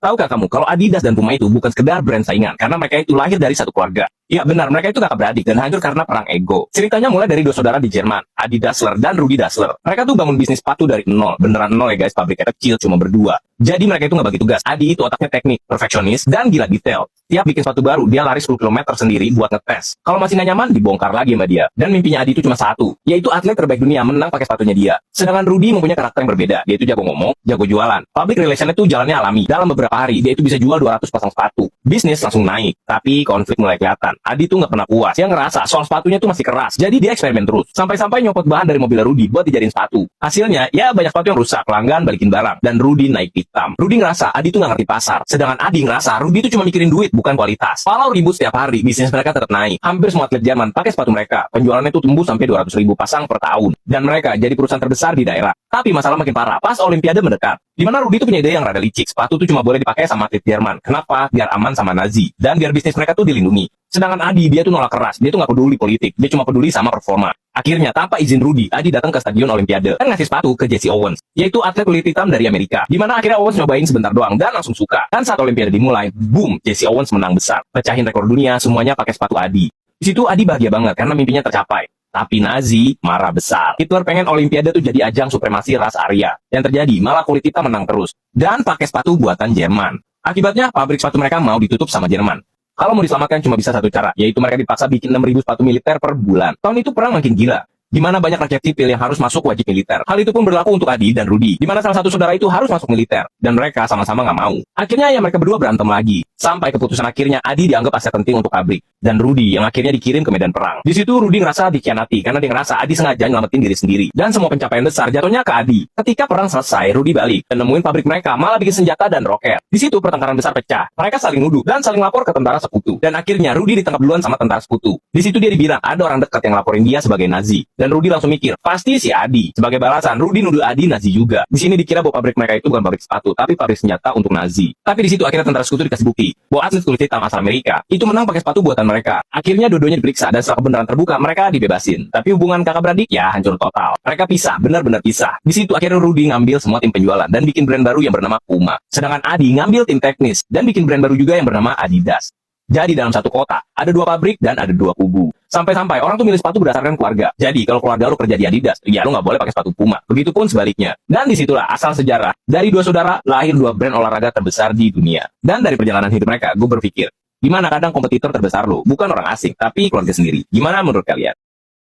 Tahukah kamu kalau Adidas dan Puma itu bukan sekedar brand saingan, karena mereka itu lahir dari satu keluarga. Ya benar, mereka itu kakak beradik dan hancur karena perang ego. Ceritanya mulai dari dua saudara di Jerman, Adi Dassler dan Rudi Dassler. Mereka tuh bangun bisnis sepatu dari nol, beneran nol ya guys, pabriknya kecil cuma berdua. Jadi mereka itu nggak bagi tugas. Adi itu otaknya teknik, perfeksionis, dan gila detail. Tiap bikin sepatu baru, dia lari 10 km sendiri buat ngetes. Kalau masih nggak nyaman, dibongkar lagi sama dia. Dan mimpinya Adi itu cuma satu, yaitu atlet terbaik dunia menang pakai sepatunya dia. Sedangkan Rudi mempunyai karakter yang berbeda. Dia itu jago ngomong, jago jualan. Public relationnya tuh jalannya alami. Dalam beberapa hari, dia itu bisa jual 200 pasang sepatu. Bisnis langsung naik, tapi konflik mulai kelihatan. Adi tuh nggak pernah puas. Dia ngerasa soal sepatunya tuh masih keras. Jadi dia eksperimen terus. Sampai-sampai nyopot bahan dari mobil Rudi buat dijadiin sepatu. Hasilnya, ya banyak sepatu yang rusak, pelanggan balikin barang. Dan Rudi naik hitam. Rudi ngerasa Adi tuh nggak ngerti pasar. Sedangkan Adi ngerasa Rudi itu cuma mikirin duit, bukan kualitas. Walau ribut setiap hari, bisnis mereka tetap naik. Hampir semua atlet Jerman pakai sepatu mereka. Penjualannya tuh tembus sampai 200.000 pasang per tahun. Dan mereka jadi perusahaan terbesar di daerah. Tapi masalah makin parah pas Olimpiade mendekat. Dimana Rudi itu punya ide yang rada licik. Sepatu tuh cuma boleh dipakai sama atlet Jerman. Kenapa? Biar aman sama Nazi. Dan biar bisnis mereka tuh dilindungi. Sedangkan Adi, dia tuh nolak keras. Dia tuh nggak peduli politik. Dia cuma peduli sama performa. Akhirnya, tanpa izin Rudi, Adi datang ke stadion Olimpiade dan ngasih sepatu ke Jesse Owens, yaitu atlet kulit hitam dari Amerika. Dimana akhirnya Owens nyobain sebentar doang dan langsung suka. Dan saat Olimpiade dimulai, boom, Jesse Owens menang besar. Pecahin rekor dunia, semuanya pakai sepatu Adi. Di situ Adi bahagia banget karena mimpinya tercapai. Tapi Nazi marah besar. Hitler pengen Olimpiade tuh jadi ajang supremasi ras Arya. Yang terjadi, malah kulit hitam menang terus. Dan pakai sepatu buatan Jerman. Akibatnya, pabrik sepatu mereka mau ditutup sama Jerman. Kalau mau diselamatkan cuma bisa satu cara, yaitu mereka dipaksa bikin 6.000 sepatu militer per bulan. Tahun itu perang makin gila, di mana banyak rakyat sipil yang harus masuk wajib militer. Hal itu pun berlaku untuk Adi dan Rudi, di mana salah satu saudara itu harus masuk militer, dan mereka sama-sama nggak mau. Akhirnya ya mereka berdua berantem lagi, sampai keputusan akhirnya Adi dianggap aset penting untuk pabrik, dan Rudi yang akhirnya dikirim ke medan perang. Di situ Rudi ngerasa dikhianati, karena dia ngerasa Adi sengaja nyelamatin diri sendiri, dan semua pencapaian besar jatuhnya ke Adi. Ketika perang selesai, Rudi balik dan nemuin pabrik mereka malah bikin senjata dan roket. Di situ pertengkaran besar pecah, mereka saling nuduh dan saling lapor ke tentara sekutu, dan akhirnya Rudi ditangkap duluan sama tentara sekutu. Di situ dia dibilang ada orang dekat yang laporin dia sebagai Nazi, dan Rudi langsung mikir, pasti si Adi. Sebagai balasan, Rudi nuduh Adi Nazi juga. Di sini dikira bahwa pabrik mereka itu bukan pabrik sepatu, tapi pabrik senjata untuk Nazi. Tapi di situ akhirnya tentara sekutu dikasih bukti bahwa atlet kulit hitam asal Amerika itu menang pakai sepatu buatan mereka. Akhirnya dua-duanya diperiksa dan setelah kebenaran terbuka, mereka dibebasin. Tapi hubungan kakak beradik ya hancur total. Mereka pisah, benar-benar pisah. Di situ akhirnya Rudi ngambil semua tim penjualan dan bikin brand baru yang bernama Puma. Sedangkan Adi ngambil tim teknis dan bikin brand baru juga yang bernama Adidas. Jadi dalam satu kota, ada dua pabrik dan ada dua kubu. Sampai-sampai orang tuh milih sepatu berdasarkan keluarga. Jadi kalau keluarga lu kerja di Adidas, ya lu nggak boleh pakai sepatu Puma. Begitupun sebaliknya. Dan disitulah asal sejarah. Dari dua saudara, lahir dua brand olahraga terbesar di dunia. Dan dari perjalanan hidup mereka, gue berpikir, gimana kadang kompetitor terbesar lu bukan orang asing, tapi keluarga sendiri. Gimana menurut kalian?